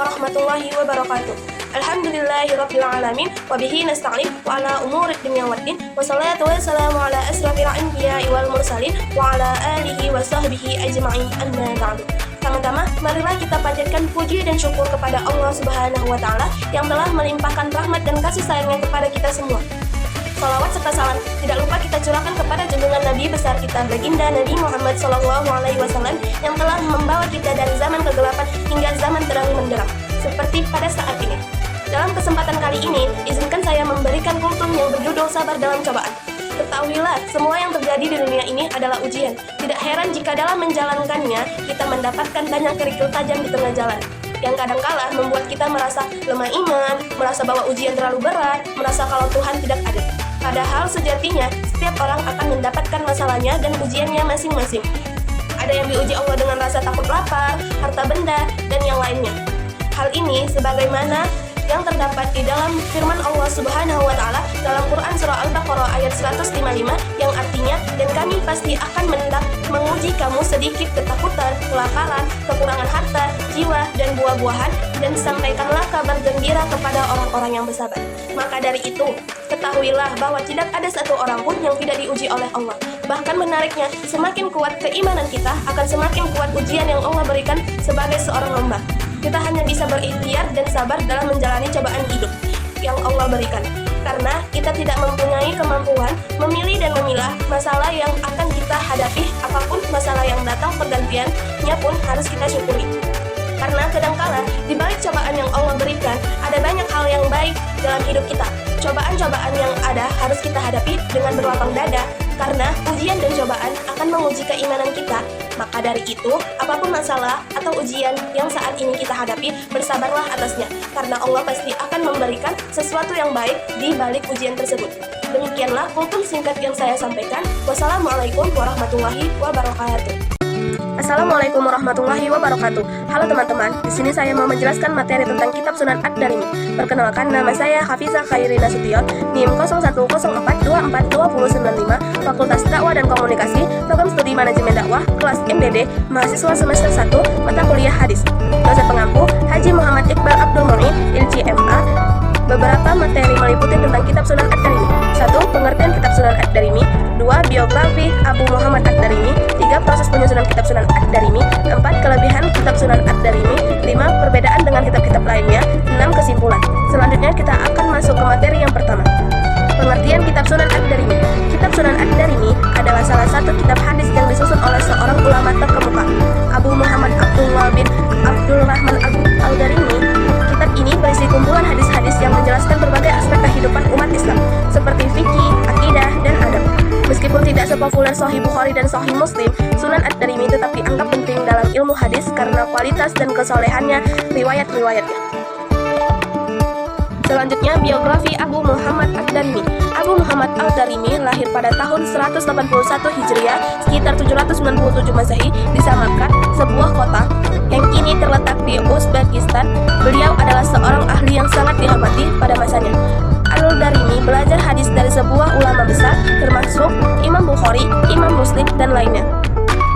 warahmatullahi wabarakatuh. Alhamdulillahirabbil alamin wa bihi nasta'in wa ala umuri dunya waddin wa salatu wassalamu ala asrofil anbiya'i wal mursalin wa ala alihi wa sahbihi ajma'in amma ba'du. Pertama-tama, marilah kita panjatkan puji dan syukur kepada Allah Subhanahu wa taala yang telah melimpahkan rahmat dan kasih sayangnya kepada kita semua. Salawat serta salam tidak lupa kita curahkan kepada junjungan Nabi besar kita, baginda Nabi Muhammad SAW yang telah membawa kita dari zaman kegelapan hingga zaman terang menderang, seperti pada saat ini. Dalam kesempatan kali ini, izinkan saya memberikan kultum yang berjudul Sabar dalam Cobaan. Ketahuilah, semua yang terjadi di dunia ini adalah ujian. Tidak heran jika dalam menjalankannya, kita mendapatkan banyak kerikil tajam di tengah jalan, yang kadangkala membuat kita merasa lemah iman, merasa bahwa ujian terlalu berat, merasa kalau Tuhan tidak adil. Padahal sejatinya, setiap orang akan mendapatkan masalahnya dan ujiannya masing-masing. Ada yang diuji Allah dengan rasa takut lapar, harta benda, dan yang lainnya. Hal ini sebagaimana yang terdapat di dalam firman Allah Subhanahu wa taala dalam Quran surah Al-Baqarah ayat 155 yang artinya, dan kami pasti akan menguji kamu sedikit ketakutan, kelaparan, kekurangan harta, jiwa, dan buah-buahan, dan sampaikanlah kabar gembira kepada orang-orang yang bersabar. Maka dari itu, ketahuilah bahwa tidak ada satu orang pun yang tidak diuji oleh Allah. Bahkan menariknya, semakin kuat keimanan kita, akan semakin kuat ujian yang Allah berikan sebagai seorang hamba. Kita hanya bisa berikhtiar dan sabar dalam menjalani cobaan hidup yang Allah berikan. Karena kita tidak mempunyai kemampuan memilih dan memilah masalah yang akan kita hadapi. Apapun masalah yang datang pergantiannya pun harus kita syukuri. Karena kadangkala di balik cobaan yang Allah berikan, ada banyak hal yang baik dalam hidup kita. Cobaan-cobaan yang ada harus kita hadapi dengan berlapang dada, karena ujian dan cobaan akan menguji keimanan kita. Maka dari itu, apapun masalah atau ujian yang saat ini kita hadapi, bersabarlah atasnya, karena Allah pasti akan memberikan sesuatu yang baik di balik ujian tersebut. Demikianlah kultum singkat yang saya sampaikan. Wassalamualaikum warahmatullahi wabarakatuh. Assalamualaikum warahmatullahi wabarakatuh. Halo teman-teman, di sini saya mau menjelaskan materi tentang Kitab Sunan Ad-Darimi. Perkenalkan, nama saya Hafizah Khairi Nasution, NIM 0104242095, Fakultas Dakwah dan Komunikasi, Program Studi Manajemen Dakwah, kelas MDD, mahasiswa semester 1, mata kuliah Hadis. Dosen pengampu Haji Muhammad Iqbal Abdul Mu'in, LCMA. Beberapa materi meliputi tentang Kitab Sunan Ad-Darimi. 1. Pengertian Kitab Sunan Ad-Darimi. 2. Biografi Abu Muhammad Ad-Darimi. 3. Proses penyusunan Kitab Sunan Ad-Darimi. 4. Kelebihan Kitab Sunan Ad-Darimi. 5. Perbedaan dengan kitab-kitab lainnya. 6. Kesimpulan. Selanjutnya kita akan masuk ke materi yang pertama. Pengertian Kitab Sunan Ad-Darimi. Kitab Sunan Ad-Darimi adalah salah satu kitab hadis yang disusun oleh seorang ulama terkemuka, Abu Muhammad Abdullah bin Abdurrahman Al-Darimi. Kitab ini berisi kumpulan hadis-hadis yang menjelaskan berbagai aspek kehidupan umat Islam, seperti fikih, akidah, dan adab. Meskipun tidak sepopuler Sahih Bukhari dan Sahih Muslim, Sunan Ad-Darimi tetap dianggap penting dalam ilmu hadis karena kualitas dan kesolehannya riwayat-riwayatnya. Selanjutnya, biografi Abu Muhammad Ad-Darimi. Abu Muhammad Ad-Darimi lahir pada tahun 181 Hijriah, sekitar 797 Masehi, di Samarkand, sebuah kota yang kini terletak di Uzbekistan. Beliau adalah seorang ahli yang sangat dihormati pada masanya. Al-Darimi belajar hadis dari sebuah ulama besar, termasuk Imam Bukhari, Imam Muslim, dan lainnya.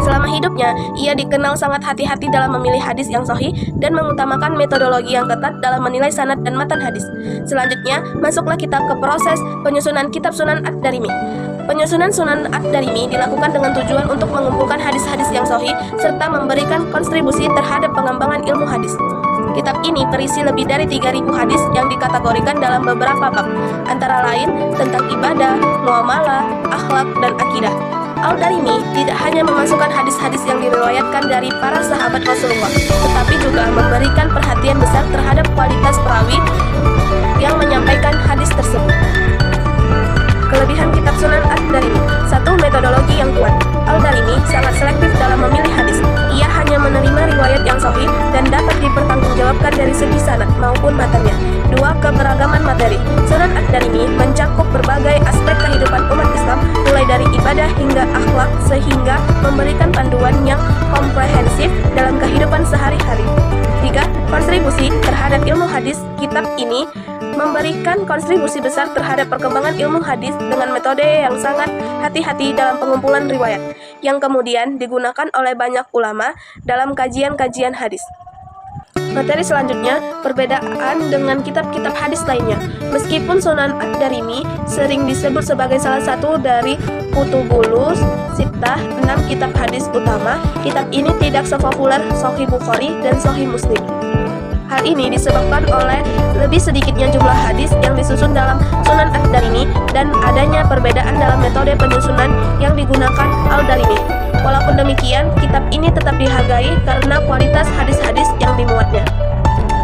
Selama hidupnya, ia dikenal sangat hati-hati dalam memilih hadis yang sahih dan mengutamakan metodologi yang ketat dalam menilai sanad dan matan hadis. Selanjutnya, masuklah kita ke proses penyusunan Kitab Sunan Ad-Darimi. Penyusunan Sunan Ad-Darimi dilakukan dengan tujuan untuk mengumpulkan hadis-hadis yang sahih serta memberikan kontribusi terhadap pengembangan ilmu hadis. Kitab ini berisi lebih dari 3.000 hadis yang dikategorikan dalam beberapa bab, antara lain tentang ibadah, muamalah, akhlak, dan akidah. Al-Darimi tidak hanya memasukkan hadis-hadis yang diriwayatkan dari para sahabat Rasulullah, tetapi juga memberikan perhatian besar terhadap kualitas perawi yang menyampaikan hadis tersebut. Kelebihan Kitab Sunan Ad-Darimi. 1. Metodologi yang kuat. Al-Darimi sangat selektif dalam memilih hadis. Ia hanya menerima riwayat yang sahih dan dapat dipertanggungjawabkan dari segi sanad maupun matanya. 2. Keberagaman materi. Sunan Ad-Darimi mencakup berbagai aspek kehidupan umat Islam, mulai dari ibadah hingga akhlak, sehingga memberikan panduan yang komprehensif dalam kehidupan sehari-hari. 3. Kontribusi terhadap ilmu hadis. Kitab ini memberikan kontribusi besar terhadap perkembangan ilmu hadis dengan metode yang sangat hati-hati dalam pengumpulan riwayat, yang kemudian digunakan oleh banyak ulama dalam kajian-kajian hadis. Materi selanjutnya, perbedaan dengan kitab-kitab hadis lainnya. Meskipun Sunan Ad-Darimi sering disebut sebagai salah satu dari Kutubulus Sittah, 6 kitab hadis utama, kitab ini tidak sepopuler Sahih Bukhari dan Sahih Muslim. Hal ini disebabkan oleh lebih sedikitnya jumlah hadis yang disusun dalam Sunan Ad-Darimi dan adanya perbedaan dalam metode penyusunan yang digunakan Al-Darimi. Walaupun demikian, kitab ini tetap dihargai karena kualitas hadis-hadis yang dimuatnya.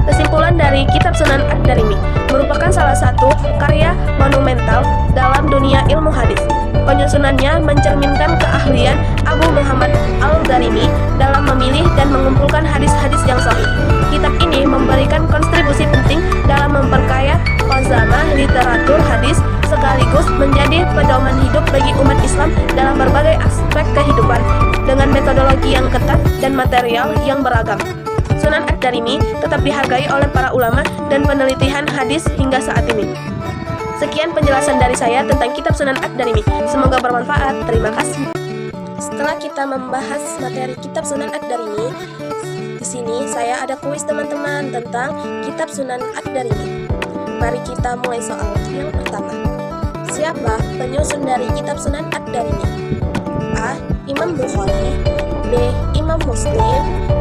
Kesimpulan dari kitab Sunan Ad-Darimi merupakan salah satu karya monumental dalam dunia ilmu hadis. Penyusunannya mencerminkan keahlian Abu Muhammad Al-Darimi dalam memilih dan mengumpulkan hadis-hadis yang sahih. Kitab ini memberikan kontribusi penting dalam memperkaya khazanah literatur hadis sekaligus menjadi pedoman hidup bagi umat Islam dalam berbagai aspek kehidupan dengan metodologi yang ketat dan material yang beragam. Sunan Ad-Darimi tetap dihargai oleh para ulama dan penelitian hadis hingga saat ini. Sekian penjelasan dari saya tentang kitab Sunan Ad-Darimi. Semoga bermanfaat. Terima kasih. Setelah kita membahas materi kitab Sunan Ad-Darimi, di sini saya ada kuis teman-teman tentang kitab Sunan Ad-Darimi. Mari kita mulai soal yang pertama. Siapa penyusun dari kitab Sunan Ad-Darimi? A. Imam Bukhari, B. Imam Muslim,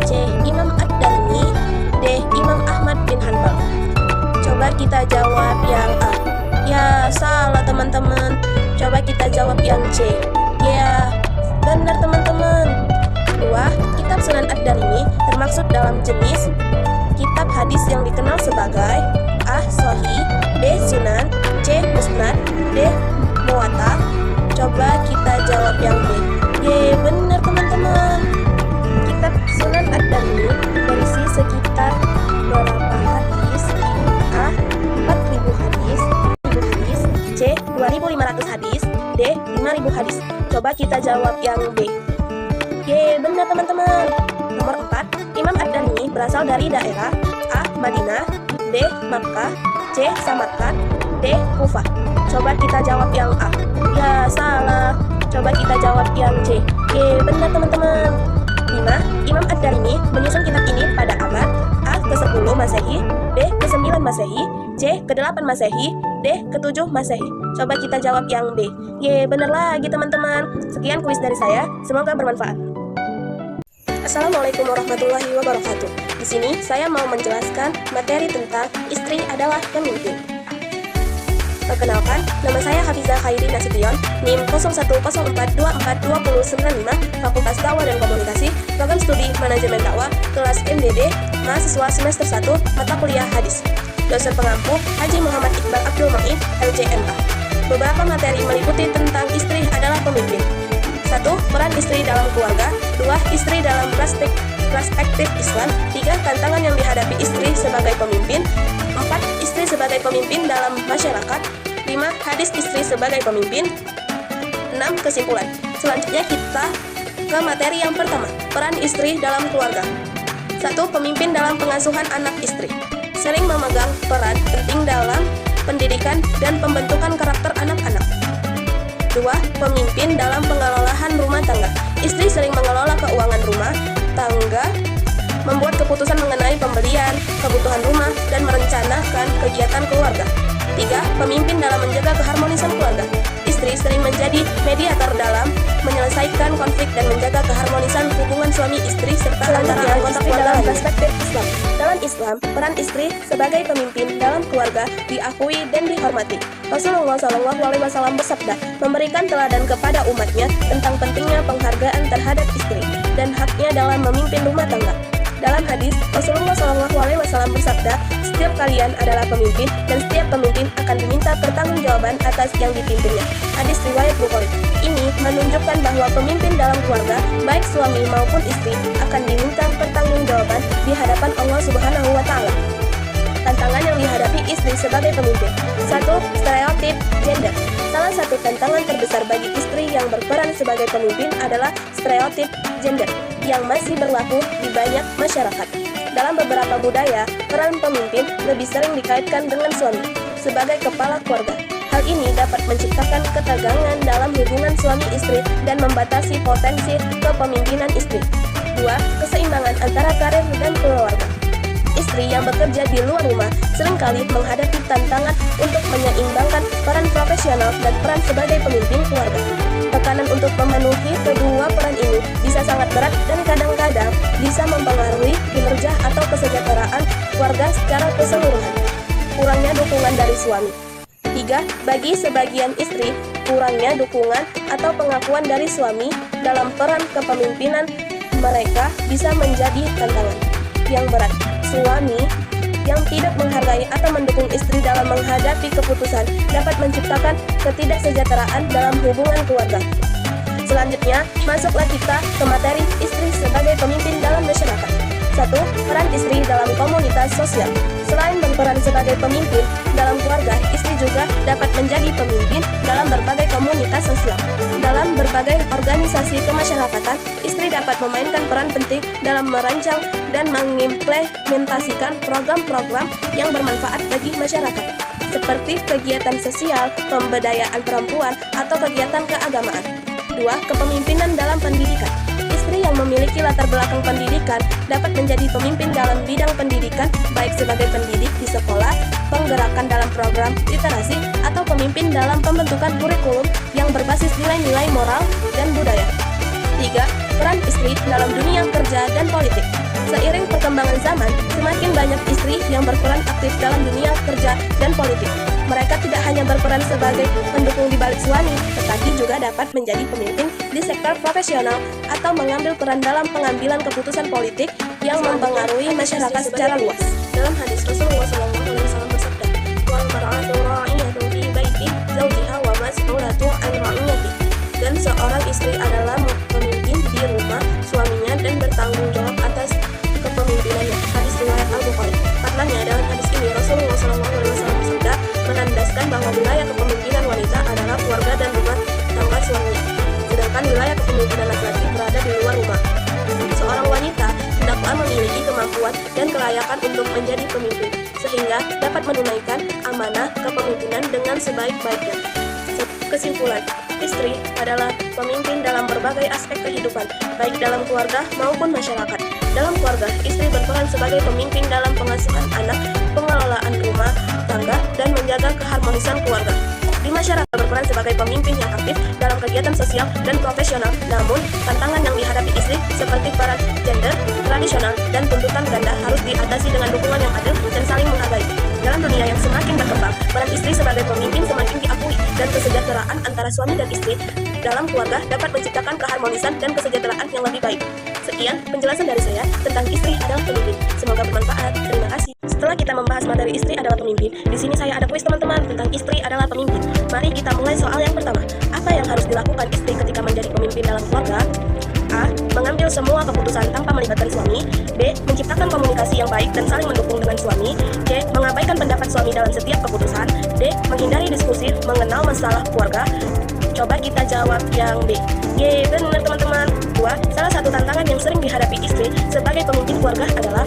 C. Imam Ad-Darimi, D. Imam Ahmad bin Hanbal. Coba kita jawab yang A. Ya, salah teman-teman. Coba kita jawab yang C. Ya, benar teman-teman. 2. Kitab Sunan Ad-Darimi termasuk dalam jenis kitab hadis yang dikenal sebagai A. Sahih, B. Sunan, C. Musnad, D. Muwatta. Coba kita jawab yang B. Ye, benar teman-teman. Kitab Sunan Ad-Darimi berisi sekitar berapa hadis? A. 4.000 hadis, C. 2.500 hadis, D. 5.000 hadis. Coba kita jawab yang B. Ye, benar teman-teman. Nomor 4. Imam Ad-Darimi berasal dari daerah A. Madinah, B. Makkah, C. Samarkand, D. Kufah. Coba kita jawab yang A. Ya, salah. Coba kita jawab yang C. Ye, benar teman-teman. 5. Imam Ad-Darimi menyusun kitab ini pada abad A. ke-10 Masehi, B. ke-9 Masehi, C. ke-8 Masehi, D. ke-7 Masehi. Coba kita jawab yang B. Ye, benar lagi teman-teman. Sekian kuis dari saya. Semoga bermanfaat. Assalamualaikum warahmatullahi wabarakatuh. Di sini saya mau menjelaskan materi tentang istri adalah pemimpin. Perkenalkan, nama saya Hafizah Khairi Nasution, NIM 0104242095, Fakultas Dakwah dan Komunikasi, Program Studi Manajemen Dakwah, kelas MDD, mahasiswa semester 1, mata kuliah hadis. Dosen pengampu Haji Muhammad Iqbal Abdul Mu'in, LCMA. Beberapa materi meliputi tentang istri adalah pemimpin. 1. Peran istri dalam keluarga. 2. Istri dalam perspektif Islam. 3. Tantangan yang dihadapi istri sebagai pemimpin. 4. Istri sebagai pemimpin dalam masyarakat. 5. Hadis istri sebagai pemimpin. 6. Kesimpulan. Selanjutnya kita ke materi yang pertama, peran istri dalam keluarga. 1. Pemimpin dalam pengasuhan anak istri. Sering memegang peran penting dalam pendidikan dan pembentukan karakter anak-anak. 2. Pemimpin dalam pengelolaan rumah tangga. Istri sering mengelola keuangan rumah tangga, membuat keputusan mengenai pembelian, kebutuhan rumah, dan merencanakan kegiatan keluarga. 3. Pemimpin dalam menjaga keharmonisan keluarga. Istri sering menjadi mediator dalam menyelesaikan konflik dan menjaga keharmonisan hubungan suami istri serta antara anggota keluarga dalam perspektif Islam. Dalam Islam, peran istri sebagai pemimpin dalam keluarga diakui dan dihormati. Rasulullah SAW bersabda, memberikan teladan kepada umatnya tentang pentingnya penghargaan terhadap istri dan haknya dalam memimpin rumah tangga. Dalam hadis, Rasulullah SAW bersabda, setiap kalian adalah pemimpin dan setiap pemimpin akan diminta pertanggungjawaban atas yang dipimpinnya. Hadis riwayat Bukhari. Ini menunjukkan bahwa pemimpin dalam keluarga, baik suami maupun istri, akan diminta pertanggungjawaban di hadapan Allah Subhanahu wa Ta'ala. Tantangan yang dihadapi istri sebagai pemimpin. 1. Stereotip gender. Salah satu tantangan terbesar bagi istri yang berperan sebagai pemimpin adalah stereotip gender yang masih berlaku di banyak masyarakat. Dalam beberapa budaya, peran pemimpin lebih sering dikaitkan dengan suami sebagai kepala keluarga. Hal ini dapat menciptakan ketegangan dalam hubungan suami istri dan membatasi potensi kepemimpinan istri. 2. Keseimbangan antara karir dan keluarga. istri yang bekerja di luar rumah seringkali menghadapi tantangan untuk menyeimbangkan peran profesional dan peran sebagai pemimpin keluarga. Tekanan untuk memenuhi kedua peran ini bisa sangat berat dan kadang-kadang bisa mempengaruhi kinerja atau kesejahteraan keluarga secara keseluruhan. Kurangnya dukungan dari suami. 3. Bagi sebagian istri, kurangnya dukungan atau pengakuan dari suami dalam peran kepemimpinan mereka bisa menjadi tantangan yang berat. Suami yang tidak menghargai atau mendukung istri dalam menghadapi keputusan dapat menciptakan ketidaksejahteraan dalam hubungan keluarga. Selanjutnya, masuklah kita ke materi istri sebagai pemimpin dalam masyarakat. 1. Peran istri dalam komunitas sosial. Selain berperan sebagai pemimpin dalam keluarga, istri juga dapat menjadi pemimpin dalam berbagai komunitas sosial. Dalam berbagai organisasi kemasyarakatan, istri dapat memainkan peran penting dalam merancang dan mengimplementasikan program-program yang bermanfaat bagi masyarakat, seperti kegiatan sosial, pemberdayaan perempuan, atau kegiatan keagamaan. 2. Kepemimpinan dalam pendidikan. Istri yang memiliki latar belakang pendidikan dapat menjadi pemimpin dalam bidang pendidikan, baik sebagai pendidik di sekolah, penggerakan dalam program literasi, atau pemimpin dalam pembentukan kurikulum yang berbasis nilai-nilai moral dan budaya. 3. Peran istri dalam dunia kerja dan politik. Seiring perkembangan zaman, semakin banyak istri yang berperan aktif dalam dunia kerja dan politik. Mereka tidak hanya berperan sebagai pendukung di balik suami, tetapi juga dapat menjadi pemimpin di sektor profesional atau mengambil peran dalam pengambilan keputusan politik yang mempengaruhi masyarakat secara luas. Dalam hadis Rasulullah SAW bersabda, "Wal mar'atu ra'iyatu fi baiti zawjiha wa mas'ulatu 'an ra'iyati." Dan seorang istri adalah pemimpin di rumah suaminya dan bertanggung jawab atas kepemimpinannya. Hadis riwayat Al-Bukhari. Karenanya dalam hadis ini Rasulullah SAW bersabda menandaskan bahwa wilayah kepemimpinan wanita adalah keluarga dan rumah tangga suaminya, sedangkan wilayah kepemimpinan laki-laki berada di luar rumah. Seorang wanita hendaklah memiliki kemampuan dan kelayakan untuk menjadi pemimpin, sehingga dapat menunaikan amanah kepemimpinan dengan sebaik-baiknya. Kesimpulan, istri adalah pemimpin dalam berbagai aspek kehidupan, baik dalam keluarga maupun masyarakat. Dalam keluarga, istri berperan sebagai pemimpin dalam pengasuhan anak, pengelolaan rumah tangga, dan menjaga keharmonisan keluarga. Di masyarakat, berperan sebagai pemimpin yang aktif dalam kegiatan sosial dan profesional. Namun, tantangan yang dihadapi istri seperti peran gender, tradisional, dan tuntutan ganda harus diatasi dengan dukungan yang adil dan saling menghargai. Dalam dunia yang semakin berkembang, peran istri sebagai pemimpin semakin diakui, dan kesejahteraan antara suami dan istri dalam keluarga dapat menciptakan keharmonisan dan kesejahteraan yang lebih baik. Sekian penjelasan dari saya tentang istri adalah pemimpin. Semoga bermanfaat. Terima kasih. Setelah kita membahas materi istri adalah pemimpin, di sini saya ada kuis teman-teman tentang istri adalah pemimpin. Mari kita mulai soal yang pertama. Apa yang harus dilakukan istri ketika menjadi pemimpin dalam keluarga? A. Mengambil semua keputusan tanpa melibatkan suami. B. Menciptakan komunikasi yang baik dan saling mendukung dengan suami. C. Mengabaikan pendapat suami dalam setiap keputusan. D. Menghindari diskusi mengenal masalah keluarga. Coba kita jawab yang B. Ye, benar teman-teman. 2. Salah satu tantangan yang sering dihadapi istri sebagai pemimpin keluarga adalah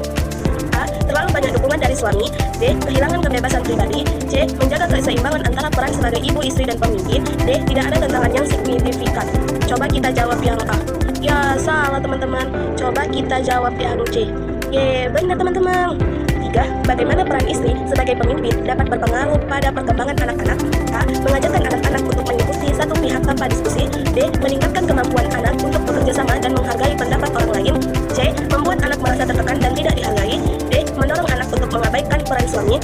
A. Terlalu banyak dukungan dari suami. B. Kehilangan kebebasan pribadi. C. Menjaga keseimbangan antara peran sebagai ibu, istri, dan pemimpin. D. Tidak ada tantangan yang signifikan. Coba kita jawab yang A. Ya, salah teman-teman. Coba kita jawab yang C. Ye, benar teman-teman. 3. Bagaimana peran istri sebagai pemimpin dapat berpengaruh pada perkembangan anak-anak? A. Mengajarkan anak-anak untuk mengikuti satu pihak tanpa diskusi. B. Meningkatkan kemampuan anak untuk bekerja sama dan menghargai pendapat orang lain. C. Membuat anak merasa tertekan dan tidak dihargai. D. Mendorong anak untuk mengabaikan peran suami.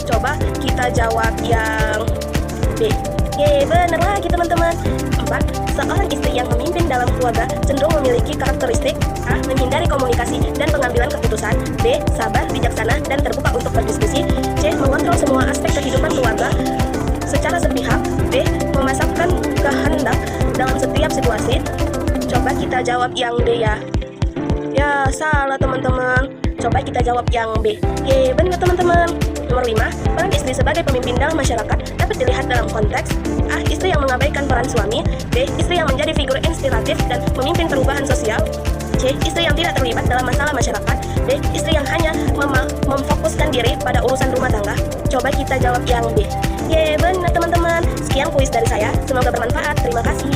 Coba kita jawab yang B. Ye, benar lagi teman-teman. 4. Seorang istri yang memimpin dalam keluarga cenderung memiliki karakteristik A. Menghindari komunikasi dan pengambilan keputusan. B. Sabar, bijaksana, dan terbuka untuk berdiskusi. C. Mengontrol semua aspek kehidupan keluarga secara sepihak. D. Memasakkan kehendak dalam setiap situasi. Coba kita jawab yang D ya. Ya, salah teman-teman. Coba kita jawab yang B. Ye, benar teman-teman. Nomor 5. Peran istri sebagai pemimpin dalam masyarakat dapat dilihat dalam konteks A. Istri yang mengabaikan peran suami. B. Istri yang menjadi figur inspiratif dan memimpin perubahan sosial. C. Istri yang tidak terlibat dalam masalah masyarakat. D. Istri yang hanya memfokuskan diri pada urusan rumah tangga. Coba kita jawab yang B. Ye, benar teman-teman. Sekian kuis dari saya. Semoga bermanfaat. Terima kasih.